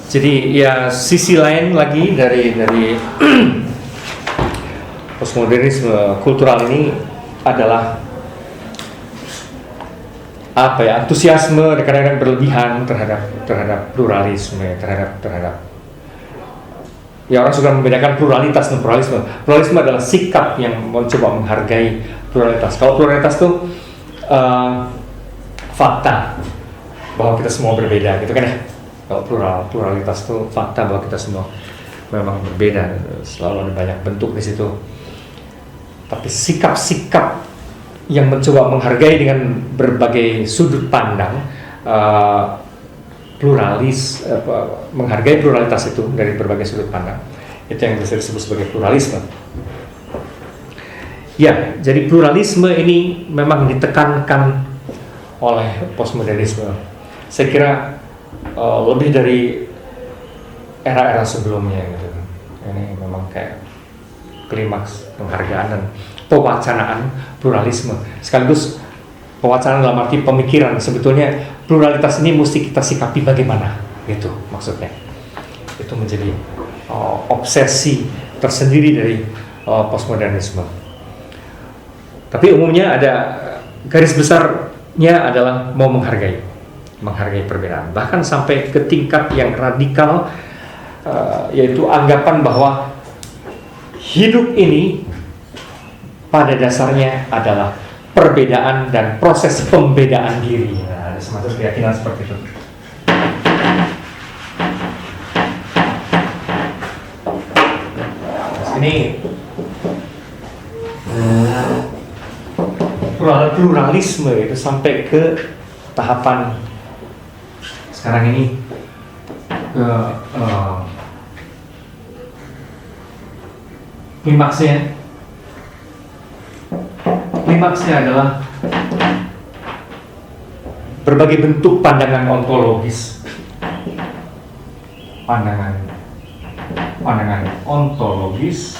Jadi ya sisi lain lagi dari postmodernisme kultural ini adalah apa ya, antusiasme kadang-kadang berlebihan terhadap pluralisme, terhadap ya, orang suka membedakan pluralitas dan pluralisme. Pluralisme adalah sikap yang mencoba menghargai pluralitas. Kalau pluralitas itu fakta bahwa kita semua berbeda, gitu kan ya. Kalau pluralitas itu fakta bahwa kita semua memang berbeda, selalu ada banyak bentuk di situ. Tapi sikap-sikap yang mencoba menghargai dengan berbagai sudut pandang, menghargai pluralitas itu dari berbagai sudut pandang, itu yang bisa disebut sebagai pluralisme. Ya, jadi pluralisme ini memang ditekankan oleh postmodernisme. Saya kira lebih dari era-era sebelumnya gitu. Ini memang kayak klimaks penghargaan dan pewacanaan pluralisme, sekaligus pewacanaan dalam arti pemikiran. Sebetulnya pluralitas ini mesti kita sikapi bagaimana, gitu maksudnya. Itu menjadi obsesi tersendiri dari postmodernisme. Tapi umumnya ada garis besarnya adalah mau menghargai perbedaan, bahkan sampai ke tingkat yang radikal, yaitu anggapan bahwa hidup ini pada dasarnya adalah perbedaan dan proses pembedaan diri. Nah, ada semacam keyakinan seperti itu. Ini pluralisme itu sampai ke tahapan sekarang ini, ke klimaksnya adalah berbagai bentuk pandangan ontologis, pandangan ontologis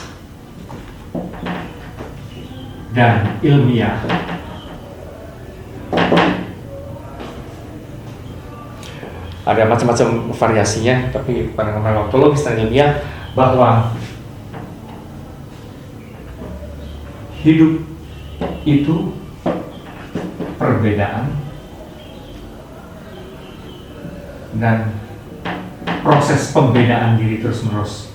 dan ilmiah. Ada macam-macam variasinya, tapi pandangan ontologis dan ilmiah bahwa hidup itu perbedaan dan proses pembedaan diri terus-menerus.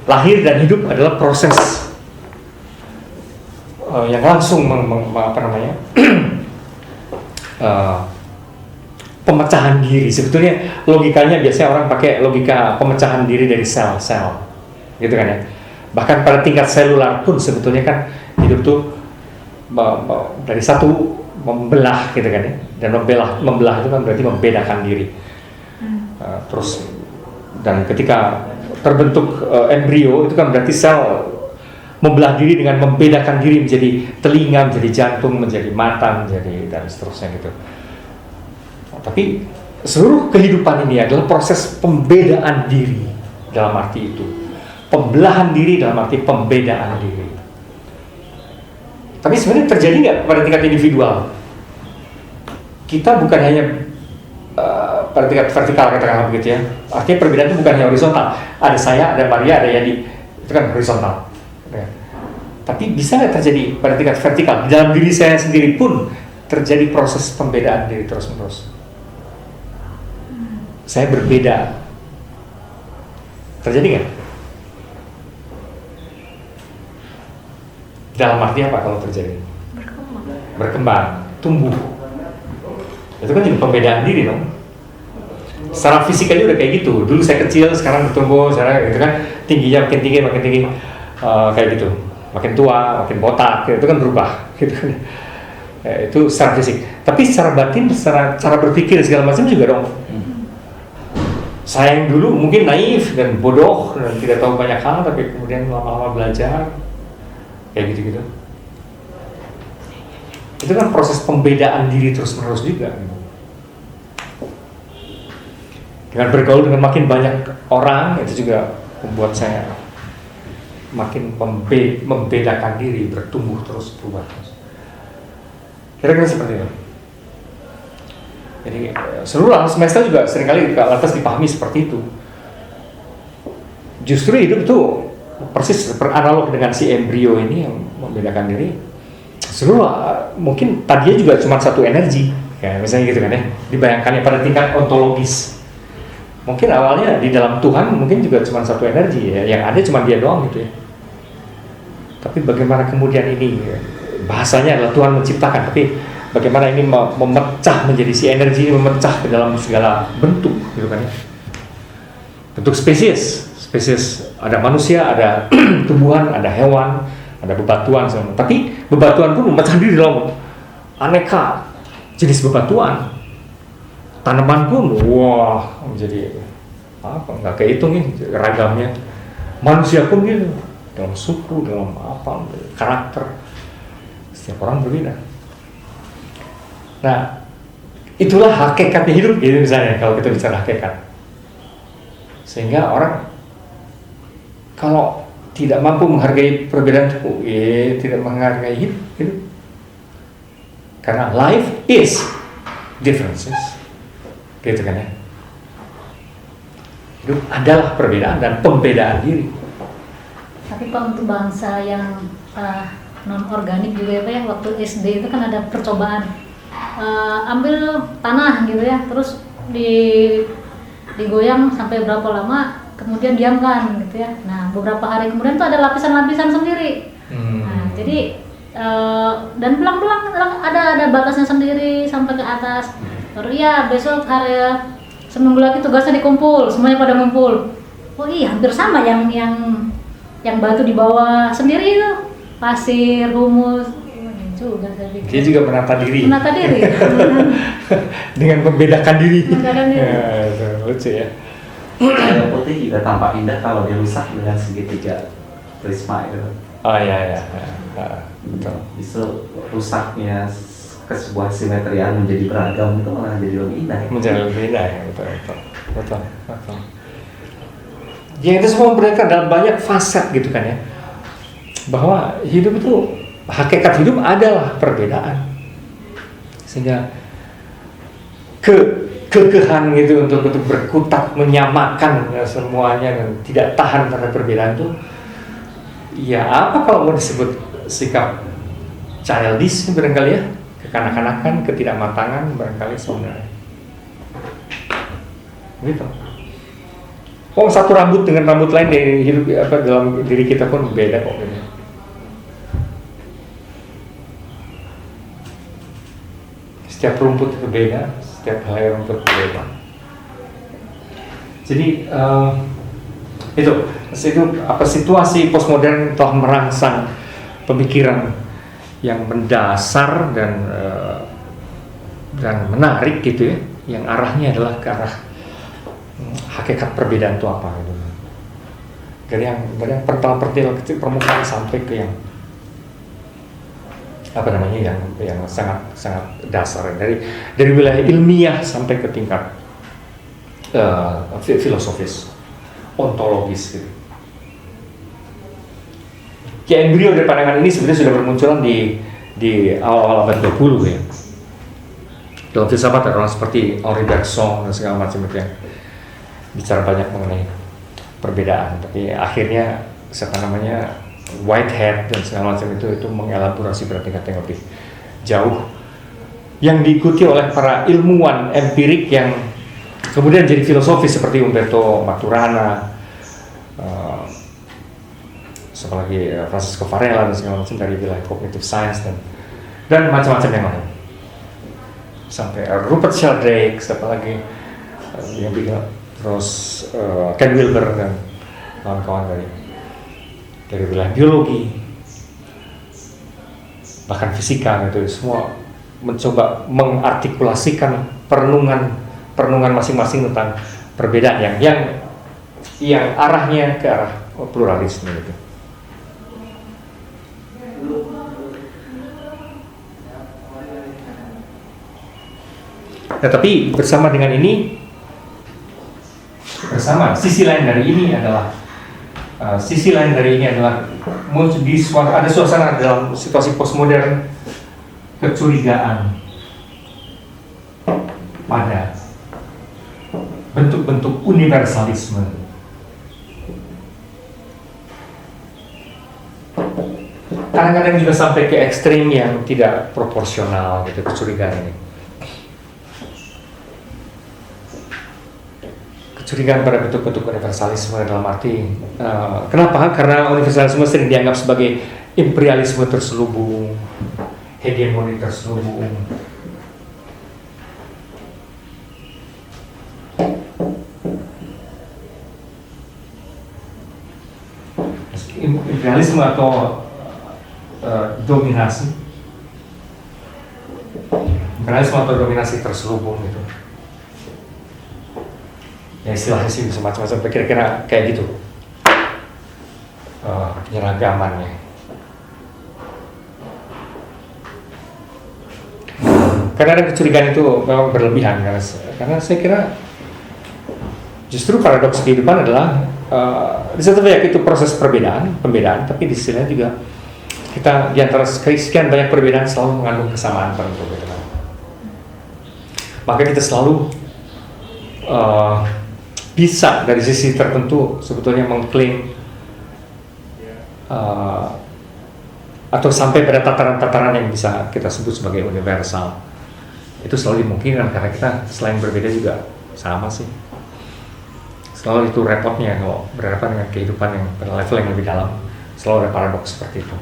Lahir dan hidup adalah proses yang langsung pemecahan diri. Sebetulnya logikanya biasanya orang pakai logika pemecahan diri dari sel-sel, gitu kan ya. Bahkan pada tingkat selular pun sebetulnya kan hidup tuh dari satu membelah, gitu kan ya. Dan membelah itu kan berarti membedakan diri. Terus dan ketika terbentuk embrio itu kan berarti sel membelah diri dengan membedakan diri menjadi telinga, menjadi jantung, menjadi mata, menjadi dan seterusnya gitu. Tapi seluruh kehidupan ini adalah proses pembedaan diri dalam arti itu, pembelahan diri dalam arti pembedaan diri. Tapi sebenarnya terjadi nggak pada tingkat individual? Kita bukan hanya pada tingkat vertikal, katakanlah begitu ya. Artinya perbedaan itu bukan hanya horizontal. Ada saya, ada Maria, ada Yadi, itu kan horizontal. Ya. Tapi bisa nggak terjadi pada tingkat vertikal? Di dalam diri saya sendiri pun terjadi proses pembedaan diri terus-menerus. Saya berbeda. Terjadi nggak? Dalam arti apa kalau terjadi? Berkembang, tumbuh. Itu kan jadi pembedaan diri dong. Secara fisik aja udah kayak gitu. Dulu saya kecil, sekarang bertumbuh, sekarang gitu kan tingginya makin tinggi, kayak gitu. Makin tua, makin botak, itu kan berubah, gitu kan. Itu secara fisik. Tapi secara batin, secara cara berpikir segala macam juga dong. Saya yang dulu mungkin naif dan bodoh dan tidak tahu banyak hal, tapi kemudian lama-lama belajar, kayak gitu-gitu. Itu kan proses pembedaan diri terus-menerus juga. Dengan bergaul dengan makin banyak orang, itu juga membuat saya makin membedakan diri, bertumbuh terus, berubah terus. Kira-kira seperti itu. Jadi seluruh alam semesta juga seringkali lantas dipahami seperti itu. Justru hidup itu persis analog dengan si embrio ini yang membedakan diri. Seluruh mungkin tadinya juga cuma satu energi, kayak misalnya gitu kan ya. Dibayangkannya pada tingkat ontologis. Mungkin awalnya di dalam Tuhan mungkin juga cuma satu energi ya, yang ada cuma dia doang gitu ya. Tapi bagaimana kemudian ini bahasanya adalah Tuhan menciptakan, tapi bagaimana ini memecah menjadi si energi ini memecah ke dalam segala bentuk gitu kan ya. Bentuk spesies ada manusia, ada tumbuhan, ada hewan, ada bebatuan semua. Tapi bebatuan pun memecah diri dalam aneka jenis bebatuan. Tanaman pun, wah, menjadi apa? Nggak kehitung nih ragamnya. Manusia pun gitu, dalam suku, dalam apa, karakter. Setiap orang berbeda. Nah, itulah hakikatnya hidup, gitu misalnya kalau kita bicara hakikat. Sehingga orang kalau tidak mampu menghargai perbedaan itu, tidak menghargai hidup. Karena life is differences. Gitu kan ya. Hidup adalah perbedaan dan pembedaan diri. Tapi Pak, untuk bangsa yang non organik juga ya Pak, yang waktu SD itu kan ada percobaan ambil tanah gitu ya, terus digoyang sampai berapa lama, kemudian diamkan gitu ya. Nah beberapa hari kemudian tuh ada lapisan-lapisan sendiri. Nah jadi dan belang-belang ada batasnya sendiri sampai ke atas. Baru iya besok hari seminggu lagi tugasnya dikumpul, semuanya pada ngumpul. Oh iya hampir sama yang batu di bawah sendiri itu, pasir, humus. Juga saya pikir. Dia juga menata diri. Dengan membedakan diri. Ya, lucu ya. Air putih juga tampak indah kalau dia rusak dengan segitiga prisma itu. Oh iya. Betul. Justru rusaknya ke sebuah simetrian menjadi beragam itu malah jadi lebih indah. Menjadi lebih indah ya, betul. Ya itu semua memperlihatkan dalam banyak fasad gitu kan ya. Bahwa hidup itu, hakikat hidup adalah perbedaan. Sehingga kekehan gitu untuk berkutat menyamakan ya, semuanya dan tidak tahan pada perbedaan itu. Ya apa kalau mau disebut sikap childish barangkali ya, kekanak-kanakan, ketidakmatangan barangkali sebenarnya. Gitu. Oh satu rambut dengan rambut lain dari hidup dalam diri kita pun beda kok. Setiap rumput itu beda, setiap helai rumput berbeda. Jadi itu situasi postmodern telah merangsang pemikiran yang mendasar dan menarik gitu ya, yang arahnya adalah ke arah hakikat perbedaan itu apa gitu. Dari yang pertil kecil permukaan sampai ke yang yang sangat dasar, dari wilayah ilmiah sampai ke tingkat filosofis, ontologis gitu. Kayak embrio dari pandangan ini sebenarnya sudah bermunculan di awal abad 20 ya. Dalam filsafat ada orang seperti Henri Bergson dan segala macam itu yang bicara banyak mengenai perbedaan, tapi akhirnya Whitehead dan segala macam itu mengelaborasi pada tingkat yang lebih jauh, yang diikuti oleh para ilmuwan empirik yang kemudian jadi filosofis seperti Umberto Maturana, apalagi Francisco Varela dan segala macam dari wilayah cognitive science dan macam-macam yang lain, sampai Rupert Sheldrake, apalagi yang bikin, terus Ken Wilber dan kawan-kawan dari wilayah biologi, bahkan fisika gitu, semua mencoba mengartikulasikan perenungan masing-masing tentang perbedaan yang arahnya ke arah pluralisme gitu. Nah, tapi bersama dengan ini, sisi lain dari ini adalah Sisi lain dari ini adalah ada suasana dalam situasi postmodern kecurigaan pada bentuk-bentuk universalisme. Kadang-kadang juga sampai ke ekstrim yang tidak proporsional gitu kecurigaan ini. Kecurigaan pada bentuk-bentuk universalisme dalam arti kenapa? Karena universalisme sering dianggap sebagai imperialisme terselubung, hegemoni terselubung. Imperialisme atau dominasi, imperialisme atau dominasi terselubung gitu. Ya istilahnya sih bisa macam-macam, kira-kira kayak gitu penyeragamannya. Kadang-kadang kecurigaan itu memang berlebihan karena saya kira justru paradoks kehidupan adalah di satu pihak itu proses pembedaan, tapi di sisi lain juga kita di antara sekian banyak perbedaan selalu mengandung kesamaan tertentu gitu kan. Maka kita selalu bisa dari sisi tertentu sebetulnya mengklaim atau sampai pada tataran-tataran yang bisa kita sebut sebagai universal. Itu selalu dimungkinkan karena kita selain berbeda juga sama sih. Selalu itu repotnya kalau berhadapan dengan kehidupan yang pada level yang lebih dalam, selalu ada paradoks seperti itu.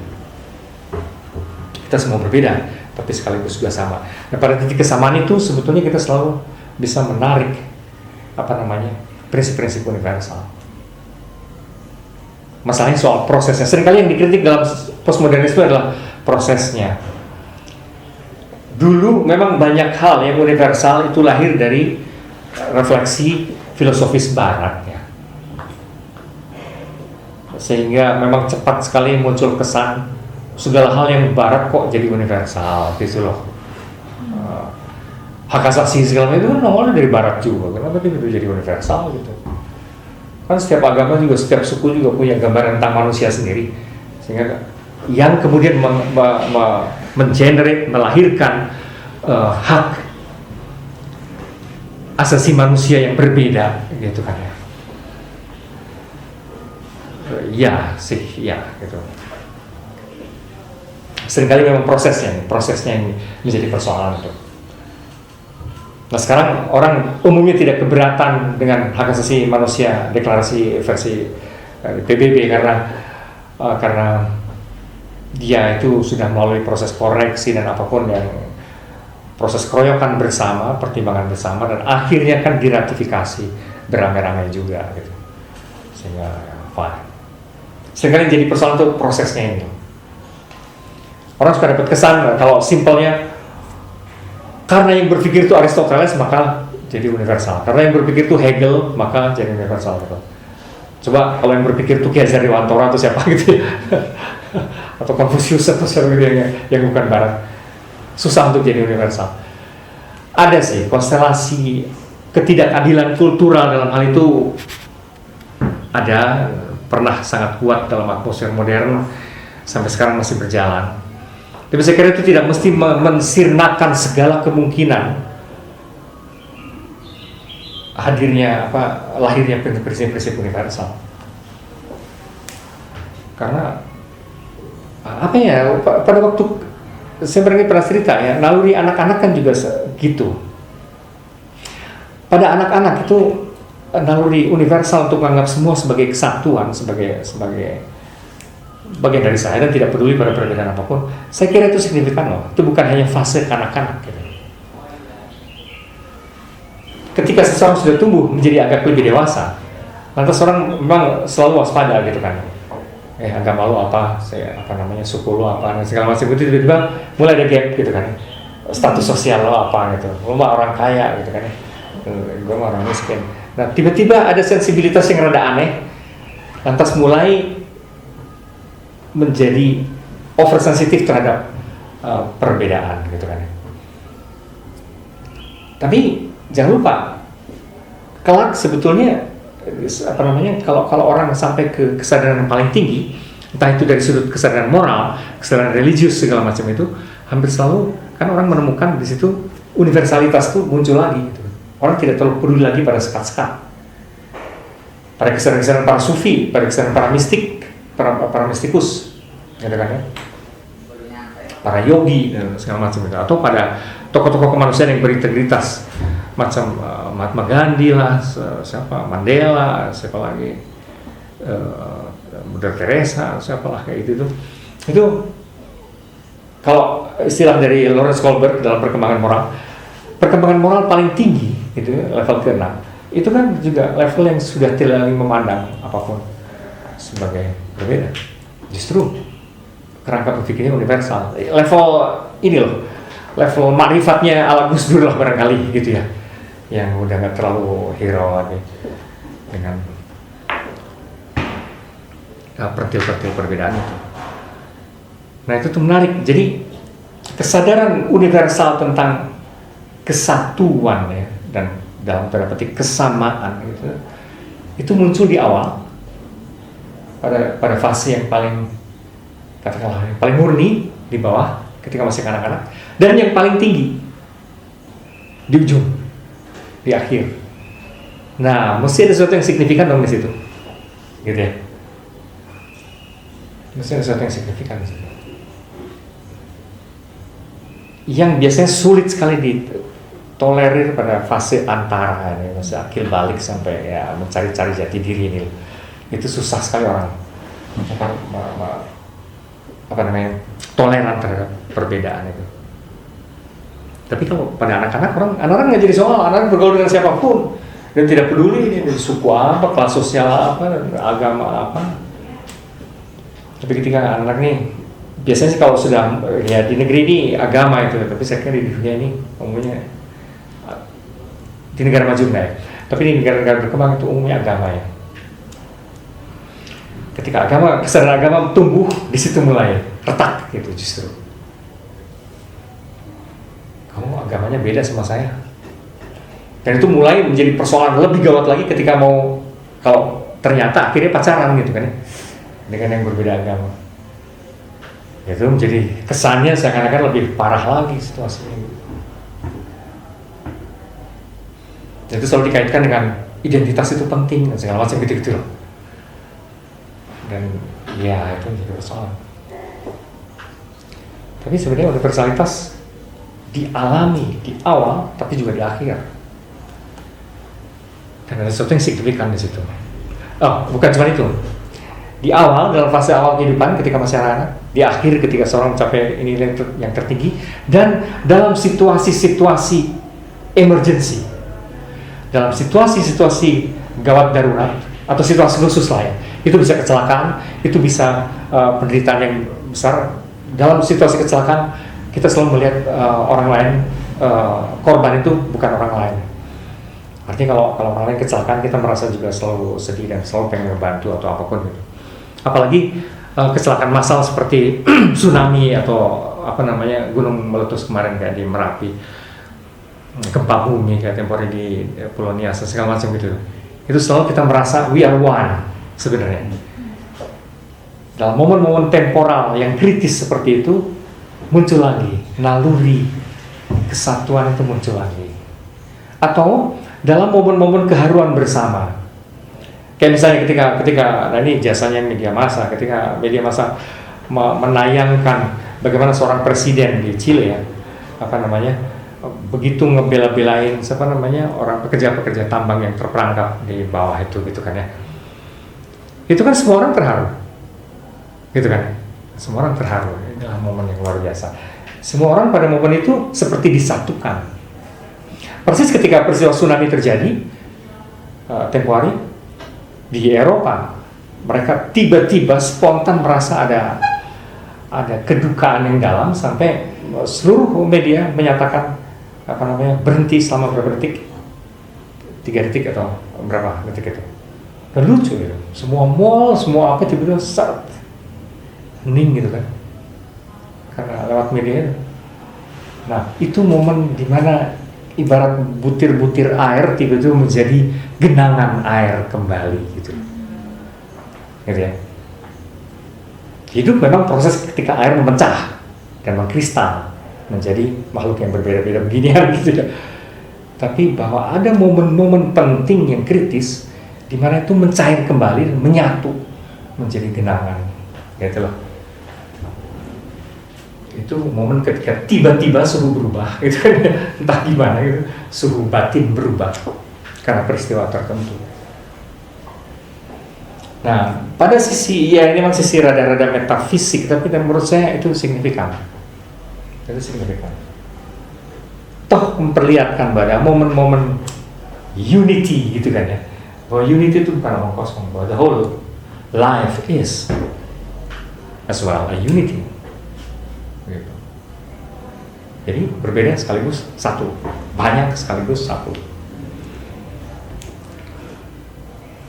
Kita semua berbeda, tapi sekaligus juga sama. Nah, pada titik kesamaan itu sebetulnya kita selalu bisa menarik prinsip-prinsip universal. Masalahnya soal prosesnya. Seringkali yang dikritik dalam postmodernisme adalah prosesnya. Dulu memang banyak hal yang universal itu lahir dari refleksi filosofis barat ya. Sehingga memang cepat sekali muncul kesan segala hal yang barat kok jadi universal gitu loh. Hak asasi segala macam itu kan awalnya dari barat juga, kenapa itu jadi universal gitu. Kan setiap agama juga, setiap suku juga punya gambaran tentang manusia sendiri, sehingga yang kemudian melahirkan hak asasi manusia yang berbeda gitu kan ya. Ya sih, ya gitu. Seringkali memang prosesnya yang menjadi persoalan itu. Nah sekarang orang umumnya tidak keberatan dengan hak asasi manusia deklarasi versi PBB karena dia itu sudah melalui proses koreksi dan apapun yang proses keroyokan bersama, pertimbangan bersama, dan akhirnya kan diratifikasi beramai-ramai juga gitu. Sehingga fine. Seringkali jadi persoalan itu prosesnya ini. Orang suka dapat kesan kalau simpelnya karena yang berpikir itu Aristoteles maka jadi universal. Karena yang berpikir itu Hegel maka jadi universal gitu. Coba kalau yang berpikir itu Ki Hajar Dewantara atau siapa gitu ya. Atau Confucius atau siapa gitu yang bukan barat. Susah untuk jadi universal. Ada sih konstelasi ketidakadilan kultural dalam hal itu ada, pernah sangat kuat dalam atmosfer modern sampai sekarang masih berjalan. Tapi saya kira itu tidak mesti mensirnakan segala kemungkinan lahirnya prinsip-prinsip universal. Karena pada waktu saya pernah cerita ya, naluri anak-anak kan juga gitu. Pada anak-anak itu naluri universal untuk menganggap semua sebagai kesatuan, sebagai bagian dari saya dan tidak peduli pada perbedaan apapun. Saya kira itu signifikan loh. Itu bukan hanya fase kanak-kanak gitu. Ketika seseorang sudah tumbuh menjadi agak lebih dewasa, lantas orang memang selalu waspada gitu kan. Agama lu apa, suku lu apa, dan segala macam itu tiba-tiba mulai ada gap gitu kan. Status sosial lo apa gitu. Lu mah orang kaya gitu kan. Gue mah orang miskin. Nah, tiba-tiba ada sensibilitas yang rada aneh. Lantas mulai menjadi oversensitif terhadap perbedaan gitu kan. Tapi jangan lupa kelak sebetulnya apa namanya, kalau orang sampai ke kesadaran yang paling tinggi, entah itu dari sudut kesadaran moral, kesadaran religius segala macam itu, hampir selalu kan orang menemukan di situ universalitas tuh muncul lagi gitu. Orang tidak terlalu peduli lagi pada sekat-sekat, pada kesadaran-kesadaran para sufi, pada kesadaran para mistik, para mistikus, gitu kan ya, para yogi dan segala macam itu, atau pada tokoh-tokoh kemanusiaan yang berintegritas macam Mahatma Gandhi lah, siapa Mandela, siapa lagi, Mother Teresa, siapa lah kayak gitu tuh. Itu kalau istilah dari Lawrence Kohlberg dalam perkembangan moral paling tinggi itu level ke-6 itu kan juga level yang sudah tidak lagi memandang apapun sebagai berbeda, justru kerangka berpikirnya universal. Level ini loh, level makrifatnya ala Gus Dur lah barangkali gitu ya, yang udah nggak terlalu hero lagi dengan pertil-pertil perbedaan itu. Nah itu tuh menarik. Jadi kesadaran universal tentang kesatuan ya, dan dalam tanda petik kesamaan gitu, itu muncul di awal pada fase yang paling, katakanlah yang paling murni di bawah ketika masih kanak-kanak, dan yang paling tinggi di ujung, di akhir. Nah mesti ada sesuatu yang signifikan dong di situ, gitu ya. Mesti ada sesuatu yang signifikan di situ, yang biasanya sulit sekali ditolerir pada fase antara ini, masa akil balik sampai ya mencari-cari jati diri ini. Itu susah sekali orang apa namanya, toleran terhadap perbedaan itu. Tapi kalau pada anak-anak, anak-anak nggak jadi soal, anak bergaul dengan siapapun dan tidak peduli ini dari suku apa, kelas sosial apa, agama apa. Tapi ketika anak-anak nih, biasanya sih kalau sudah ya di negeri ini agama itu, tapi saya kira di dunia ini umumnya, di negara maju enggak ya, tapi di negara-negara berkembang itu umumnya agama ya. Ketika kesadaran agama tumbuh, di situ mulai retak gitu justru. Kamu agamanya beda sama saya, dan itu mulai menjadi persoalan lebih gawat lagi ketika kalau ternyata akhirnya pacaran gitu kan ya, dengan yang berbeda agama. Itu menjadi kesannya seakan-akan lebih parah lagi situasinya. Itu selalu dikaitkan dengan identitas itu penting dan segala macam gitu-gitu loh. Dan ya itu menjadi persoalan. Tapi sebenarnya universalitas dialami di awal, tapi juga di akhir. Dan ada sesuatu yang signifikan di situ. Oh, bukan cuma itu. Di awal, dalam fase awal kehidupan ketika masih anak-anak, di akhir ketika seorang mencapai ini yang tertinggi, dan dalam situasi-situasi emergency, dalam situasi-situasi gawat darurat atau situasi khusus lah ya, itu bisa kecelakaan, itu bisa penderitaan yang besar. Dalam situasi kecelakaan kita selalu melihat orang lain, korban itu bukan orang lain. Artinya kalau orang lain kecelakaan, kita merasa juga selalu sedih dan selalu pengen membantu atau apapun gitu. Apalagi kecelakaan massal seperti tsunami atau apa namanya, gunung meletus kemarin kayak di Merapi, gempa bumi kayak tempo hari di Pulau Nias segala macam gitu. Itu selalu kita merasa we are one sebenarnya. Dalam momen-momen temporal yang kritis seperti itu, muncul lagi naluri kesatuan itu muncul lagi. Atau dalam momen-momen keharuan bersama. Kayak misalnya ketika nah ini jasanya media massa, ketika media massa menayangkan bagaimana seorang presiden di Chile ya, apa namanya, begitu ngebela-belain siapa namanya, orang pekerja-pekerja tambang yang terperangkap di bawah itu gitu kan ya. Itu kan semua orang terharu. Gitu kan. Semua orang terharu. Inilah momen yang luar biasa. Semua orang pada momen itu seperti disatukan. Persis ketika peristiwa tsunami terjadi tempo hari di Eropa, mereka tiba-tiba spontan merasa ada kedukaan yang dalam sampai seluruh media menyatakan apa namanya, berhenti selama berapa detik, 3 detik atau berapa detik itu. Dan lucu gitu, semua mall, semua apa tiba-tiba hening gitu kan, karena lewat media. Nah itu momen dimana ibarat butir-butir air tiba-tiba menjadi genangan air kembali gitu ya. Hidup memang proses ketika air memecah dan mengkristal menjadi makhluk yang berbeda-beda beginian gitu ya. Tapi bahwa ada momen-momen penting yang kritis di mana itu mencair kembali dan menyatu menjadi genangan gitu loh. Itu momen ketika tiba-tiba suhu berubah gitu kan, entah gimana gitu, suhu batin berubah karena peristiwa tertentu. Nah, pada sisi, ya ini memang sisi rada-rada metafisik, tapi menurut saya itu signifikan. Itu signifikan. Toh memperlihatkan pada momen-momen unity gitu kan ya. Bahwa unity itu bukan omong kosong, bahwa the whole life is as well a unity. Gitu. Jadi berbeda sekaligus satu, banyak sekaligus satu.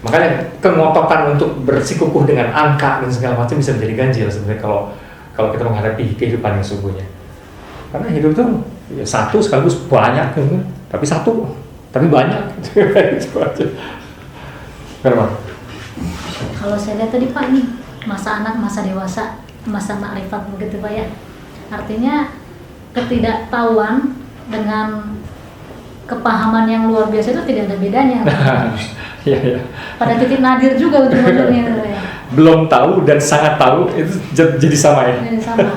Makanya kengototan untuk bersikukuh dengan angka dan segala macam bisa menjadi ganjil sebenarnya kalau kita menghadapi kehidupan yang sungguhnya. Karena hidup itu ya satu sekaligus banyak, gitu. Tapi satu, tapi banyak. Gitu aja. Kenapa? Kalau saya lihat tadi Pak nih, masa anak, masa dewasa, masa makrifat begitu Pak ya. Artinya ketidaktahuan dengan kepahaman yang luar biasa itu tidak ada bedanya. Iya, iya. Pada titik nadir juga ujung-ujungnya ya. Belum tahu dan sangat tahu itu jadi sama ya. Jadi sama.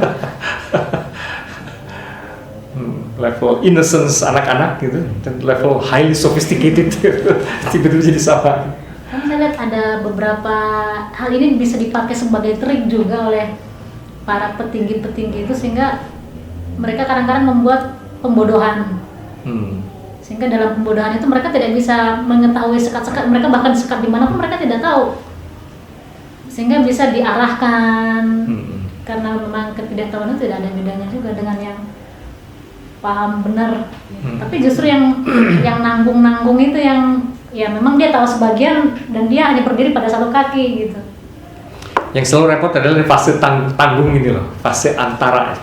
Level innocence anak-anak gitu dan level highly sophisticated tiba-tiba jadi sama. Kan saya lihat ada beberapa hal ini bisa dipakai sebagai trik juga oleh para petinggi-petinggi itu sehingga mereka kadang-kadang membuat pembodohan. Sehingga dalam pembodohan itu mereka tidak bisa mengetahui sekat-sekat, mereka bahkan sekat di mana pun mereka tidak tahu. Sehingga bisa diarahkan. Karena memang ketidaktahuan itu tidak ada bedanya juga dengan yang paham benar. Tapi justru yang nanggung-nanggung itu yang ya memang dia tahu sebagian dan dia hanya berdiri pada satu kaki gitu. Yang selalu repot adalah fase tanggung ini loh, fase antara,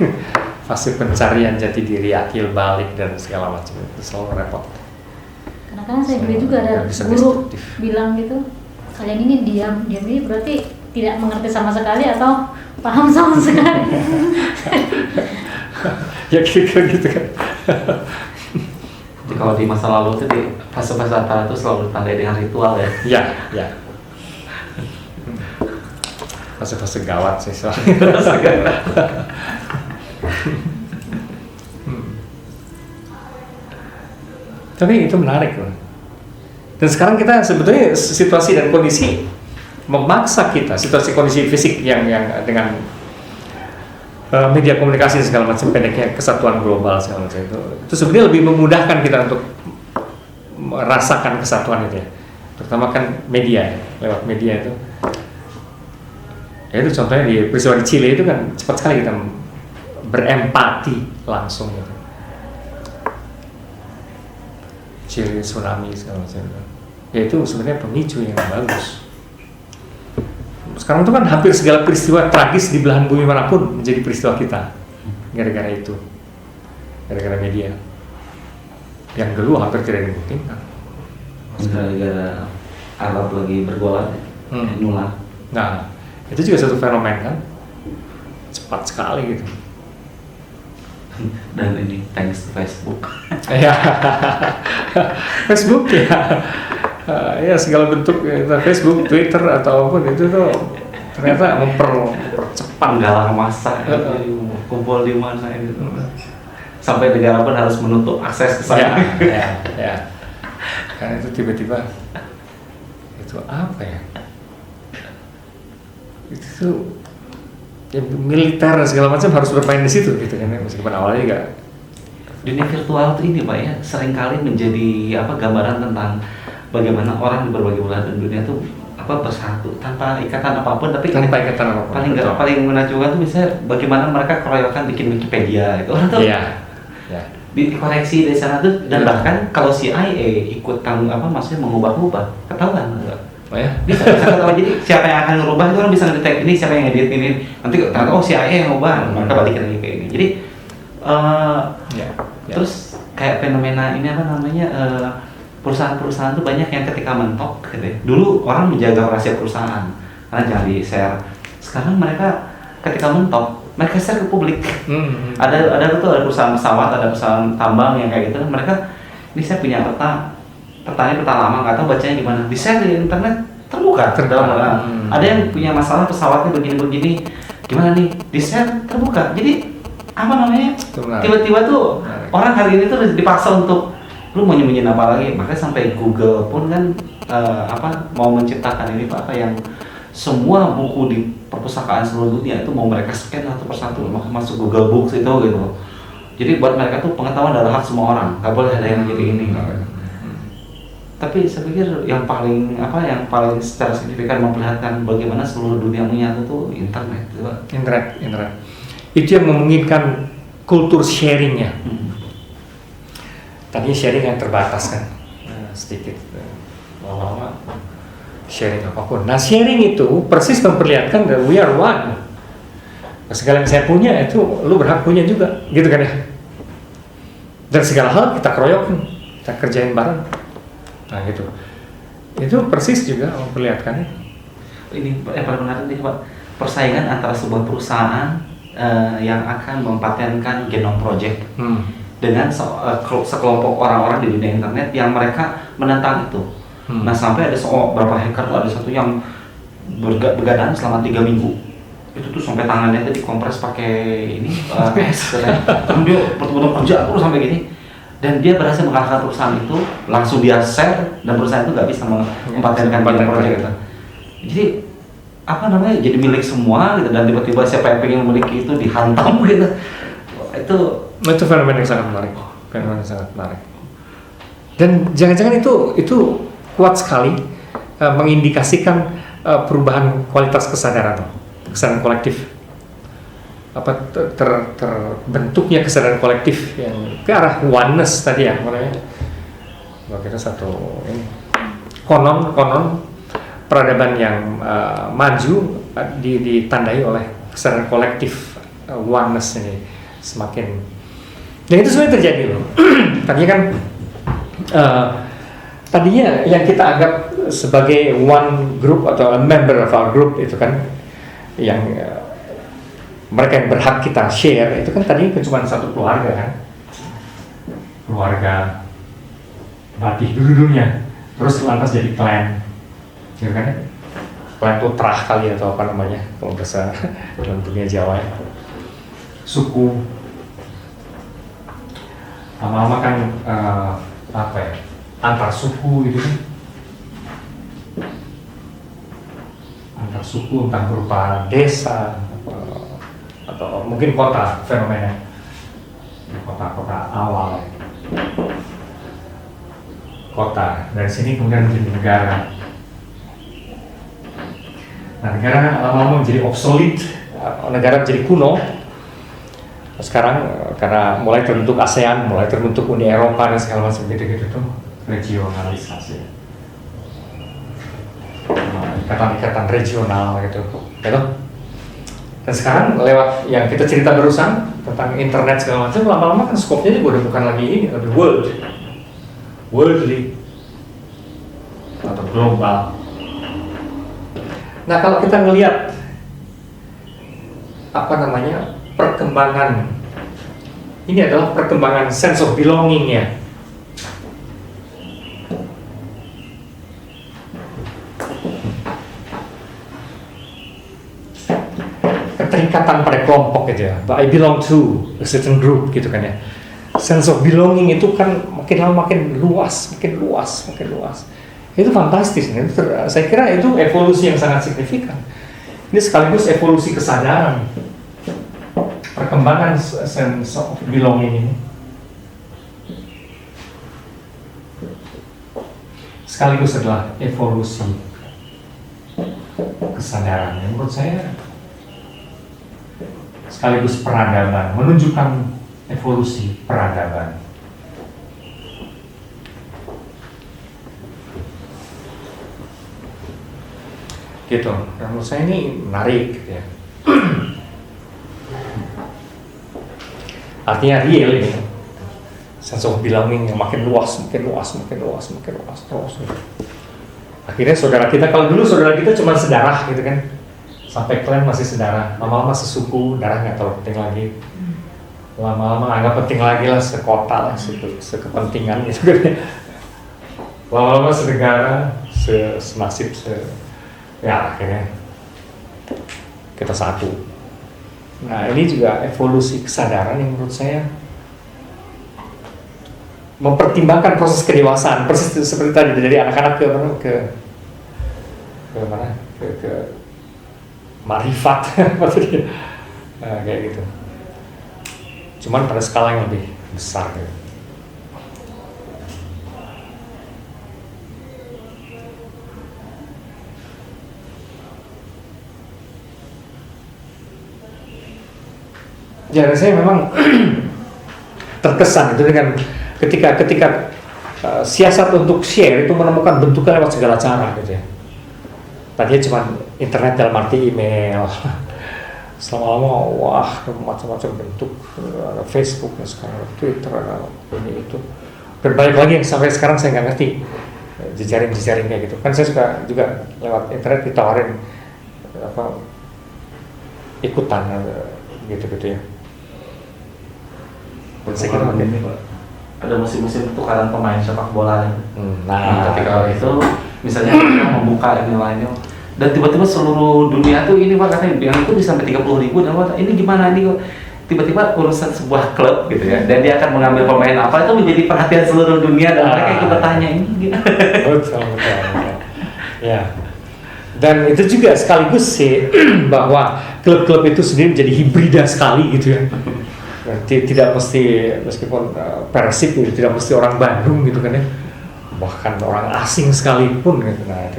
fase pencarian jati diri, akil balik dan segala macam itu selalu repot. Karena kan saya dulu juga ada guru bilang gitu, kalian ini diam ini berarti tidak mengerti sama sekali atau paham sama sekali. Ya kira-kira gitu kan. Jadi kalau di masa lalu itu di fase-fase antara itu selalu ditandai dengan ritual ya. Ya, ya. Fase-fase gawat sih soalnya. Tapi itu menarik loh. Dan sekarang kita sebetulnya situasi dan kondisi memaksa kita, situasi kondisi fisik yang dengan media komunikasi segala macam, pendeknya kesatuan global segala macam itu sebenarnya lebih memudahkan kita untuk merasakan kesatuan itu ya, terutama kan media, lewat media itu. Ya itu contohnya di peristiwa di Chile itu kan cepat sekali kita berempati langsung gitu. Chile tsunami segala macam itu. Ya itu sebenarnya pemicu yang bagus. Sekarang itu kan hampir segala peristiwa tragis di belahan bumi manapun menjadi peristiwa kita gara-gara itu, gara-gara media yang dulu hampir tidak dibuktikan. Gara-gara Arab lagi bergolak, nyulam. Nah, itu juga satu fenomen kan, cepat sekali gitu. Dan ini thanks to Facebook. Ya, Facebook ya. Ya segala bentuk Facebook, Twitter atau apapun itu tuh ternyata mempercepat Penggalang massa, kumpul di mana gitu. Sampai negara pun harus menutup akses ke sana. Ya. Karena itu tiba-tiba itu apa ya? Itu ya, militer dan segala macam harus bermain di situ gitu kan, meskipun awalnya juga. Dunia virtual itu ini Pak ya, seringkali menjadi gambaran tentang bagaimana orang di berbagai belahan dunia itu bersatu tanpa ikatan apapun, tapi tanpa ikatan apapun. Paling menakjubkan tuh misalnya bagaimana mereka keroyokan bikin Wikipedia itu orang tuh dikoreksi dari sana tuh, dan bahkan kalau CIA ikut maksudnya mengubah-ubah ketahuan enggak? Oh ya? Bisa ketahuan. Jadi siapa yang akan ngerubah itu orang bisa ngedetek ini, siapa yang edit ini, nanti ternyata CIA yang ngubah, mereka balikin lagi kayak ini. Jadi terus kayak fenomena ini apa namanya perusahaan-perusahaan tuh banyak yang ketika mentok gitu ya. Dulu orang menjaga rahasia perusahaan karena jangan di-share. Sekarang mereka ketika mentok mereka share ke publik. Ada perusahaan pesawat, ada perusahaan tambang yang kayak gitu. Mereka, ini saya punya peta lama, nggak tahu bacanya gimana. Di share di internet terbuka. Ada yang punya masalah pesawatnya begini-begini, gimana nih? Di share terbuka. Jadi apa namanya? Tiba-tiba tuh orang hari ini tuh dipaksa untuk lu mau nyembunyiin apa lagi? Makanya sampai Google pun kan mau menciptakan ini apa yang semua buku di perpustakaan seluruh dunia itu mau mereka scan satu persatu masuk Google Books itu gitu. Jadi buat mereka tuh pengetahuan adalah hak semua orang, nggak boleh ada yang jadi ini. Tapi saya pikir yang paling secara signifikan memperlihatkan bagaimana seluruh dunia menyatu tuh internet. Internet. Itu yang memungkinkan kultur sharingnya. Tadinya sharing yang terbatas kan, sedikit, lama-lama sharing apapun. Nah sharing itu persis memperlihatkan that we are one. Segala yang saya punya itu lu berhak punya juga, gitu kan ya. Dan segala hal kita keroyokin, kita kerjain bareng. Nah gitu. Itu persis juga memperlihatkannya. Ini yang paling menarik nih Pak, persaingan antara sebuah perusahaan yang akan mempatenkan Genome Project dengan sekelompok orang-orang di dunia internet yang mereka menentang itu. Nah sampai ada beberapa hacker tuh, ada satu yang begadang selama 3 minggu. Itu tuh sampai tangannya tuh dikompres pakai ini es, dan dia betul-betul kerja terus sampai gini. Dan dia berhasil mengalahkan perusahaan itu, langsung dia share dan perusahaan itu nggak bisa mempatenkan Genome Project itu. Jadi apa namanya, jadi milik semua gitu, dan tiba-tiba siapa yang pengen memiliki itu dihantam gitu. Itu fenomena yang sangat menarik. Dan jangan-jangan itu kuat sekali mengindikasikan perubahan kualitas kesadaran kolektif. Terbentuknya kesadaran kolektif yang ke arah oneness tadi ya, namanya. Kita satu ini. Konon peradaban yang maju ditandai oleh kesadaran kolektif, oneness ini semakin. Dan itu sebenarnya terjadi loh. Tadinya yang kita anggap sebagai one group atau a member of our group itu kan yang mereka yang berhak kita share itu kan tadi cuma satu keluarga kan, keluarga Batih dulunya, terus lantas jadi clan, gitu kan? Clan itu terah kali atau apa namanya kalau bahasa dalam dunia Jawa ya. Suku, lama-lama kan antar suku itu kan, antar suku entah berupa desa atau mungkin kota, fenomena kota awal, kota dari sini kemudian menjadi negara. Nah negara lama-lama menjadi obsolete, negara menjadi kuno. Sekarang karena mulai terbentuk ASEAN, mulai terbentuk Uni Eropa dan segala macam gitu tuh regionalisasi, ikatan-ikatan regional gitu. Dan sekarang lewat yang kita cerita barusan tentang internet segala macam, lama-lama kan skopnya juga udah bukan lagi ini, tapi worldly atau global. Nah kalau kita ngelihat perkembangan ini adalah perkembangan sense of belonging ya. Keterikatan pada kelompok gitu ya. I belong to a certain group gitu kan ya. Sense of belonging itu kan makin lama makin luas. Itu fantastis. Saya kira itu evolusi yang sangat signifikan. Ini sekaligus evolusi kesadaran. Perkembangan sense of belonging ini sekaligus adalah evolusi kesadaran yang menurut saya sekaligus peradaban, menunjukkan evolusi peradaban. Gitu, dan menurut saya ini menarik gitu ya. Artinya real ini sense of belonging yang makin luas terus. Akhirnya saudara kita, kalau dulu saudara kita cuma sedarah gitu kan, sampai klan masih sedarah, lama-lama sesuku, darah nggak terlalu penting lagi, lama-lama nggak penting lagi lah, sekota lah, sekepentingan gitu kan, lama-lama senegara, senasib, ya akhirnya kita satu. Nah ini juga evolusi kesadaran yang menurut saya mempertimbangkan proses kedewasaan, persis seperti tadi dari anak-anak ke mana ke marifat nah, kayak gitu. Cuman pada skala yang lebih besar gitu. Ya saya memang terkesan itu dengan ketika siasat untuk share itu menemukan bentuknya lewat segala cara gitu ya. Tadinya cuma internet dalam arti email, selama-lama wah macam-macam bentuk, ada Facebook, sekarang ada Twitter, ada ini itu. Dan banyak lagi yang sampai sekarang saya nggak ngerti jejaring kayak gitu. Kan saya juga lewat internet ditawarin apa ikutan gitu ya. Saya kira ini Pak, ada musim-musim tukaran pemain sepak bola. Nah, ketika itu misalnya kita membuka ini lainnya, dan tiba-tiba seluruh dunia tuh ini Pak katanya yang itu bisa sampai 30.000 dan Pak ini gimana ini kok tiba-tiba urusan sebuah klub gitu ya, dan dia akan mengambil pemain apa itu menjadi perhatian seluruh dunia dan mereka ikut bertanya ini gimana? Betul. Ya. Dan itu juga sekaligus sih bahwa klub-klub itu sendiri menjadi hibrida sekali gitu ya. Tidak mesti, meskipun Persib gitu, tidak mesti orang Bandung gitu kan ya, bahkan orang asing sekalipun gitu. Nah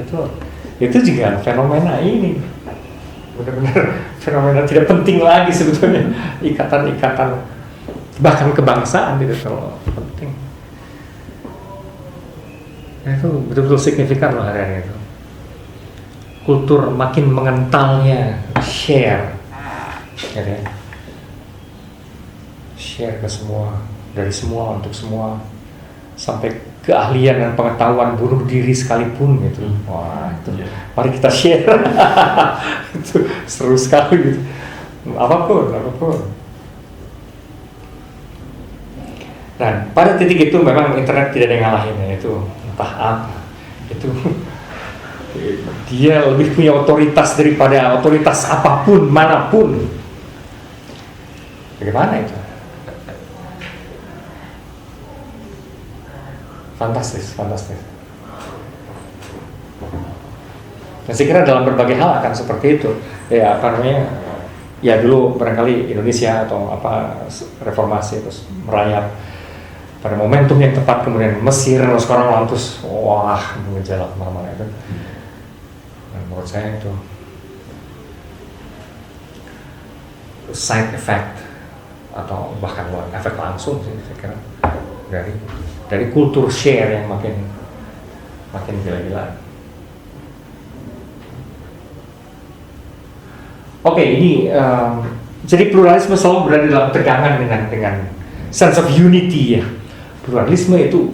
itu juga fenomena ini benar-benar fenomena tidak penting lagi sebetulnya, ikatan-ikatan bahkan kebangsaan itu terlalu penting. Nah, itu betul-betul signifikan loh hari-hari itu. Kultur makin mengentalnya share gitu ya. Share ke semua, dari semua untuk semua, sampai keahlian dan pengetahuan bunuh diri sekalipun gitu. Wah itu, mari kita share. Itu seru sekali gitu. Apapun. Dan pada titik itu memang internet tidak ada yang ngalahin ya, itu entah apa. Itu dia lebih punya otoritas daripada otoritas apapun, manapun. Bagaimana itu? Fantastis. Dan saya kira dalam berbagai hal akan seperti itu. Ya apa namanya? Ya dulu barangkali Indonesia atau apa reformasi terus merayap pada momentum yang tepat, kemudian Mesir terus sekarang terus wah mengejalak mana-mana itu. Dan menurut saya itu side effect atau bahkan efek langsung sih saya kira dari kultur share yang makin gila-gilaan. Oke, ini jadi pluralisme selalu berada dalam tegangan dengan sense of unity ya. Pluralisme itu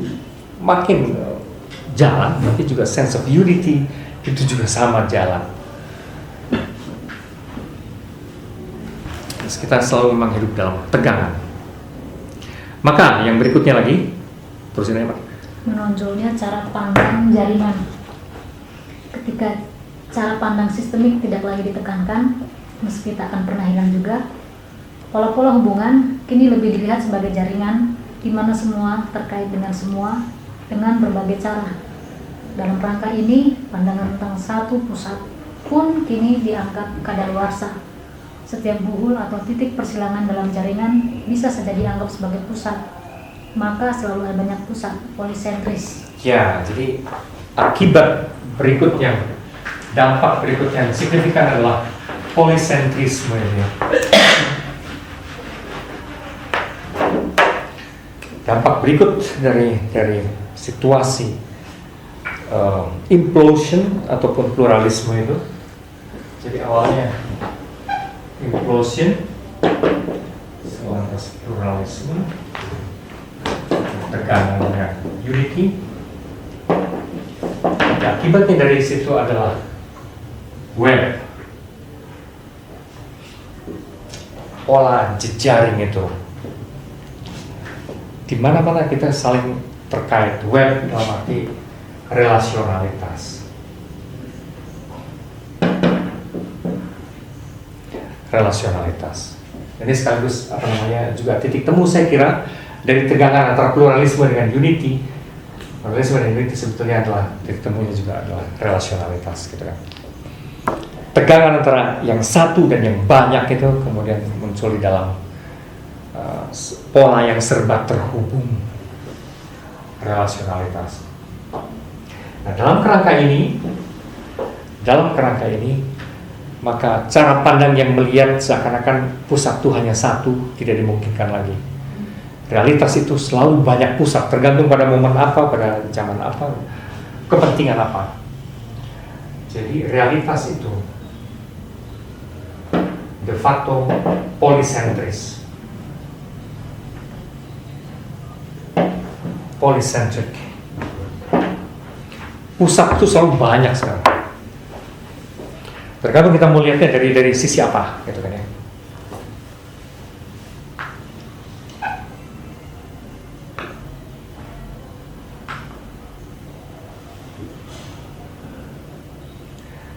makin jalan, tapi juga sense of unity itu juga sama jalan. Terus kita selalu memang hidup dalam tegangan. Maka yang berikutnya lagi, terusin aja Pak. Menonjolnya cara pandang jaringan. Ketika cara pandang sistemik tidak lagi ditekankan, meski tak akan pernah hilang juga, pola-pola hubungan kini lebih dilihat sebagai jaringan, di mana semua terkait dengan semua dengan berbagai cara. Dalam rangka ini, pandangan tentang satu pusat pun kini dianggap kadaluarsa. Setiap buhul atau titik persilangan dalam jaringan bisa saja dianggap sebagai pusat. Maka selalu ada banyak pusat, polisentris. Ya, jadi akibat berikutnya, dampak berikutnya yang signifikan adalah polisentrisme ini. Dampak berikut dari situasi implosion ataupun pluralisme itu. Jadi awalnya implosion, lantas pluralisme. tegangan dengan unity. Ya, akibatnya dari situ adalah web, pola jejaring itu. Di mana-mana kita saling terkait, web dalam arti relasionalitas. Relasionalitas. Ini sekaligus juga titik temu saya kira dari tegangan antara pluralisme dengan unity. Pluralisme dan unity sebetulnya adalah titik temunya juga adalah relasionalitas gitu kan. Tegangan antara yang satu dan yang banyak itu kemudian muncul di dalam pola yang serba terhubung, relasionalitas. Nah, dalam kerangka ini, maka cara pandang yang melihat seakan-akan pusat itu hanya satu tidak dimungkinkan lagi. Realitas itu selalu banyak pusat, tergantung pada momen apa, pada zaman apa, kepentingan apa. Jadi realitas itu de facto polisentris. Polycentric. Pusat itu selalu banyak sekali. Tergantung kita mau lihatnya dari sisi apa, gitu kan ya.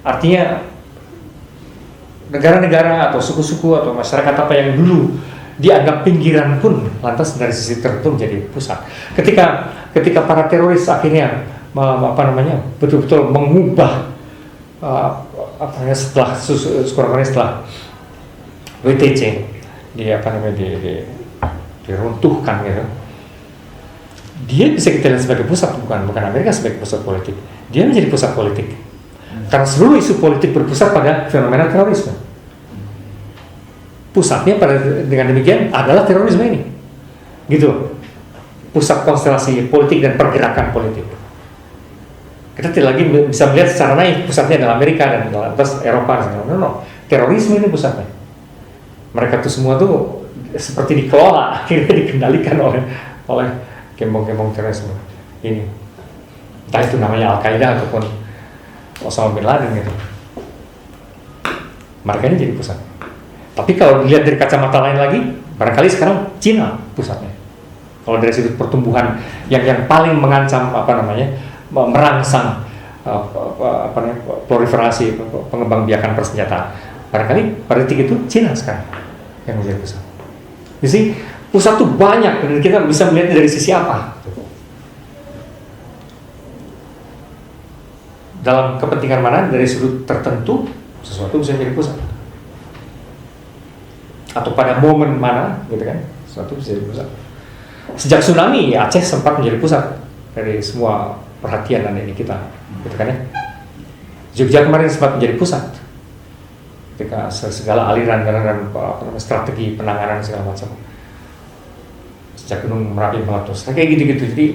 Artinya negara-negara atau suku-suku atau masyarakat apa yang dulu dianggap pinggiran pun lantas dari sisi tertentu menjadi pusat. Ketika para teroris akhirnya betul-betul mengubah setelah WTC diruntuhkan gitu. Dia bisa kita lihat sebagai pusat, bukan Amerika sebagai pusat politik. Dia menjadi pusat politik. Karena seluruh isu politik berpusat pada fenomena terorisme. Pusatnya dengan demikian adalah terorisme ini, gitu. Pusat konstelasi politik dan pergerakan politik. Kita tidak lagi bisa melihat secara naif pusatnya adalah Amerika dan atas Eropa. No. Terorisme ini pusatnya. Mereka tuh semua tuh seperti dikelola, akhirnya dikendalikan oleh gembong-gembong terorisme ini. Entah itu namanya Al-Qaeda ataupun Osama bin Laden gitu. Mereka ini jadi pusat. Tapi kalau dilihat dari kacamata lain lagi, barangkali sekarang Cina pusatnya. Kalau dari sudut pertumbuhan yang paling mengancam merangsang proliferasi pengembangbiakan persenjataan, barangkali pada titik itu Cina sekarang yang menjadi pusat. Jadi pusat itu banyak dan kita bisa melihat dari sisi apa. Dalam kepentingan mana dari sudut tertentu sesuatu bisa menjadi pusat. Atau pada momen mana, gitu kan, sesuatu bisa jadi pusat. Sejak tsunami, Aceh sempat menjadi pusat dari semua perhatian dan ini kita, gitu kan ya. Jogja kemarin sempat menjadi pusat ketika segala aliran dan strategi penanganan segala macam. Sejak Gunung Merapi meletus, kayak gitu-gitu. Jadi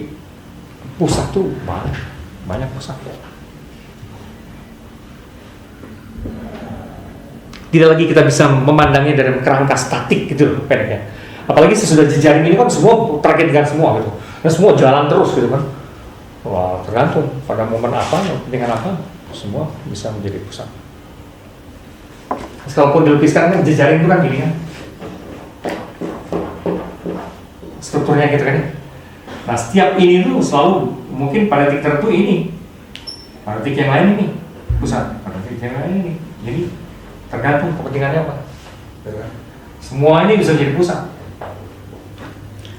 pusat tuh banyak pusat. Tidak lagi kita bisa memandangnya dari kerangka statik gitu loh, pendeknya. Apalagi sesudah jejaring ini kan semua terkait semua gitu. Dan semua jalan terus gitu kan. Wah, tergantung pada momen apa, dengan apa, semua bisa menjadi pusat. Sekalipun dilukiskan kan jejaring itu kan gini kan. Strukturnya gitu kan. Nah, setiap ini tuh selalu mungkin pada titik tertentu ini. Pada titik yang lain ini pusat, pada titik yang lain ini. Jadi tergantung kepentingannya apa. Semua ini bisa menjadi pusat.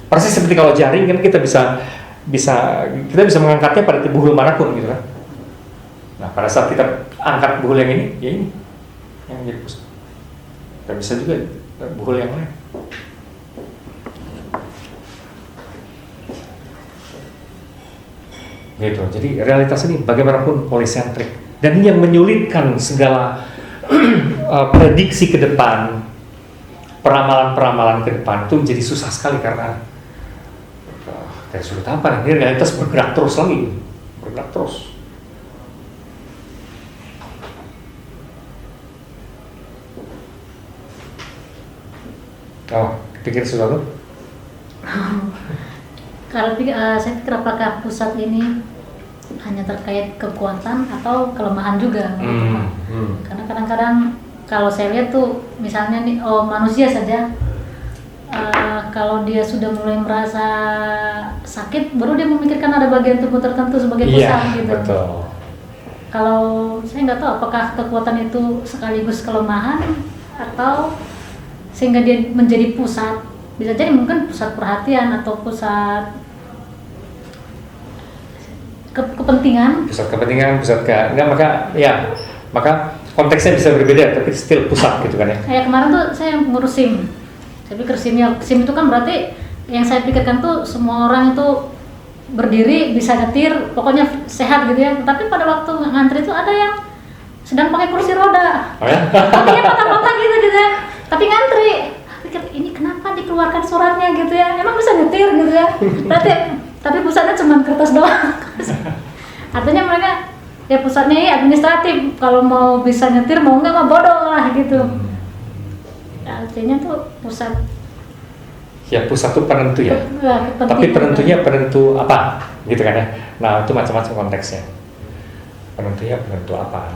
Persis seperti kalau jaring kan kita bisa mengangkatnya pada buhul manapun gitu kan. Nah, pada saat kita angkat buhul yang ini, ya ini yang menjadi pusat. Dan bisa juga buhul yang lain. Gitu. Jadi realitas ini bagaimanapun polisentrik. Dan ini yang menyulitkan segala prediksi ke depan, peramalan-peramalan ke depan itu menjadi susah sekali karena dari sudut apa? Ini realitas bergerak terus lagi, bergerak terus. Oh, pikir sesuatu? saya pikir apakah pusat ini hanya terkait kekuatan atau kelemahan juga, karena kadang-kadang kalau saya lihat tuh misalnya nih, manusia saja kalau dia sudah mulai merasa sakit, baru dia memikirkan ada bagian tubuh tertentu sebagai pusat gitu. Betul. Kalau saya nggak tahu apakah kekuatan itu sekaligus kelemahan atau sehingga dia menjadi pusat, bisa jadi mungkin pusat perhatian atau pusat kepentingan. Pusat kepentingan, maka konteksnya bisa berbeda, tapi still pusat gitu kan ya. Kayak kemarin tuh saya ngurus SIM. Saya pikir SIM itu kan berarti yang saya pikirkan tuh semua orang itu berdiri bisa nyetir, pokoknya sehat gitu ya. Tapi pada waktu ngantri itu ada yang sedang pakai kursi roda, kakinya patah-patah gitu ya. Tapi ngantri, pikir ini kenapa dikeluarkan suratnya gitu ya? Emang bisa nyetir gitu ya? Berarti tapi pusatnya cuma kertas doang. Artinya mereka ya pusatnya ya administratif, kalau mau bisa nyetir mau nggak mah bodoh lah gitu. Artinya tuh pusat. Ya pusat itu penentu ya. Tapi penentunya penentu apa, gitu kan ya? Nah itu macam-macam konteksnya. Penentunya penentu apa?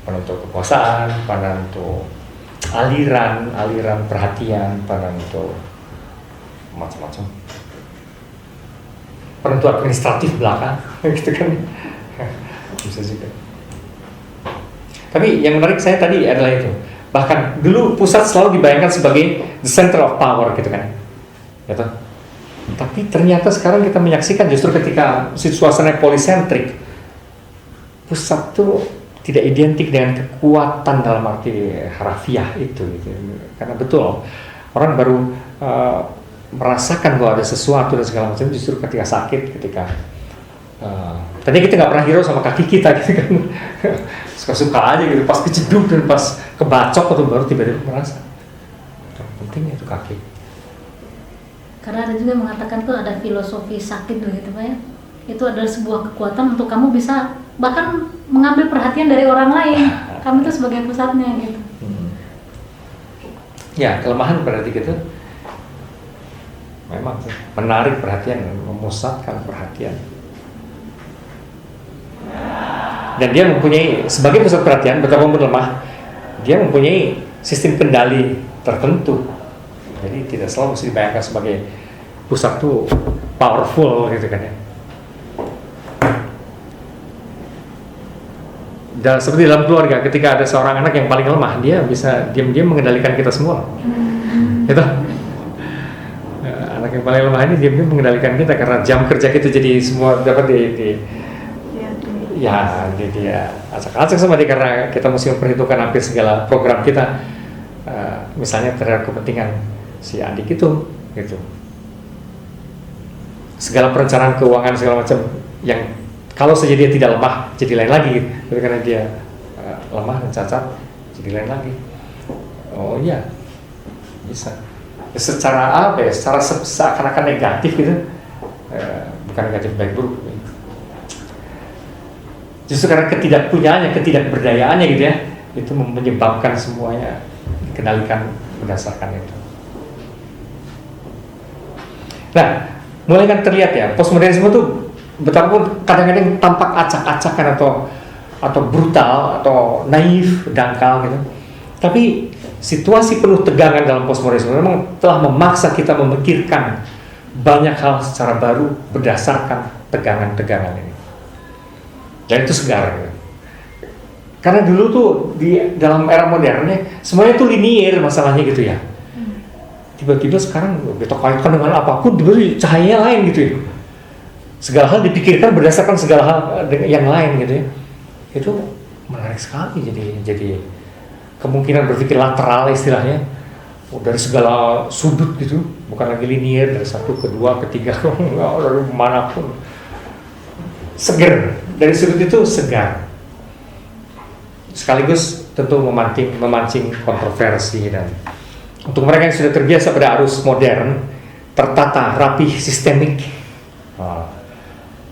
Penentu kekuasaan, penentu aliran perhatian, penentu macam-macam. Penentu administratif belakang, gitu kan? Bisa juga. Tapi yang menarik saya tadi adalah itu. Bahkan dulu pusat selalu dibayangkan sebagai the center of power, gitu kan? Gitu. Tapi ternyata sekarang kita menyaksikan justru ketika suasana polisentrik, pusat tuh tidak identik dengan kekuatan dalam arti harafiah itu, gitu. Karena betul orang baru merasakan bahwa ada sesuatu dan segala macam justru ketika sakit, ketika tadinya kita nggak pernah hero sama kaki kita gitu kan, suka-suka aja gitu, pas kejeduk dan pas kebacok atau baru tiba-tiba merasa pentingnya itu kaki. Karena ada juga mengatakan tuh ada filosofi sakit begitu Pak ya, itu adalah sebuah kekuatan untuk kamu bisa bahkan mengambil perhatian dari orang lain, kamu itu sebagai pusatnya gitu. Ya kelemahan berarti gitu. Memang menarik perhatian, memusatkan perhatian. Dan dia mempunyai, sebagai pusat perhatian, betapapun lemah, dia mempunyai sistem kendali tertentu. Jadi tidak selalu mesti dibayangkan sebagai pusat tuh powerful gitu kan ya. Dan seperti dalam keluarga, ketika ada seorang anak yang paling lemah, dia bisa diam-diam mengendalikan kita semua. Gitu. Anak yang paling lemah ini diam-diam mengendalikan kita karena jam kerja kita jadi semua dapat dia acak-acak sama dia karena kita mesti memperhitungkan hampir segala program kita, misalnya terhadap kepentingan si adik itu, gitu. Segala perencanaan keuangan segala macam yang kalau saja dia tidak lemah jadi lain lagi, tapi karena dia lemah dan cacat jadi lain lagi. Oh iya, bisa. Secara apa ya? Secara seakan-akan negatif gitu, bukan negatif baik buruk. Justru karena ketidakpunyaannya, ketidakberdayaannya gitu ya, itu menyebabkan semuanya dikendalikan berdasarkan itu. Nah, mulai kan terlihat ya, postmodernisme itu betapapun kadang-kadang tampak acak-acakan atau brutal atau naif, dangkal gitu. Tapi situasi penuh tegangan dalam postmodernisme memang telah memaksa kita memikirkan banyak hal secara baru berdasarkan tegangan-tegangan ini. Dan itu segar gitu. Karena dulu tuh di dalam era modernnya semuanya tuh linier masalahnya gitu ya. Tiba-tiba sekarang kita kaitkan dengan apapun diberi cahaya lain gitu ya. Segala hal dipikirkan berdasarkan segala hal yang lain gitu ya. Itu menarik sekali jadi kemungkinan berpikir lateral istilahnya, dari segala sudut gitu, bukan lagi linier dari satu ke dua ke tiga dari manapun. Seger, dari sudut itu segar. Sekaligus tentu memancing kontroversi, dan untuk mereka yang sudah terbiasa pada arus modern, tertata, rapih, sistemik,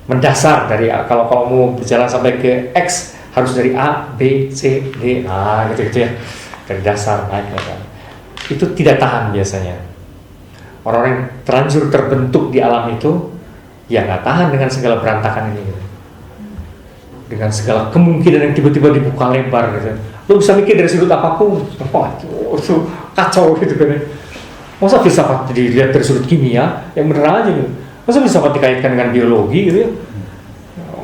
mendasar dari kalau mau berjalan sampai ke X harus dari A, B, C, D, gitu ya, dari dasar naik kan. Itu tidak tahan biasanya. Orang-orang yang terlanjur terbentuk di alam itu, ya nggak tahan dengan segala berantakan ini gitu. Dengan segala kemungkinan yang tiba-tiba dibuka lebar gitu. Lo bisa mikir dari sudut apapun, wah itu kacau gitu kan. Masa filsafat dilihat dari sudut kimia, yang bener aja gitu. Masa filsafat dikaitkan dengan biologi gitu ya,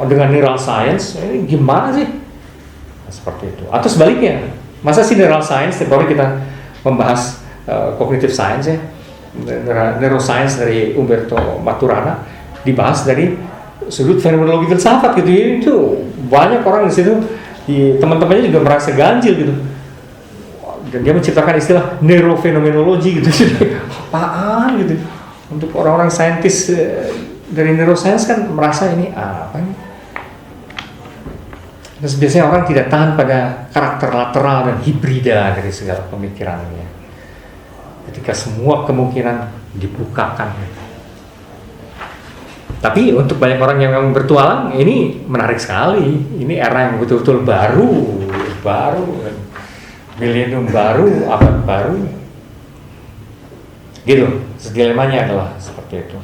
dengan neural science, ini gimana sih? Nah, seperti itu. Atau sebaliknya, masa sih neural science, setiap hari kita membahas cognitive science ya, neuroscience dari Umberto Maturana, dibahas dari sudut fenomenologi filsafat gitu ya. Itu banyak orang di situ, teman-temannya juga merasa ganjil gitu, dan dia menciptakan istilah neurofenomenologi gitu. Jadi apaan gitu, untuk orang-orang saintis dari neuroscience kan merasa ini apa nih. Terus biasanya orang tidak tahan pada karakter lateral dan hibrida dari segala pemikiran ini, ketika semua kemungkinan dibukakan. Tapi untuk banyak orang yang memang bertualang, ini menarik sekali. Ini era yang betul-betul baru, milenium baru, abad baru. Gitu, dilemanya adalah seperti itu.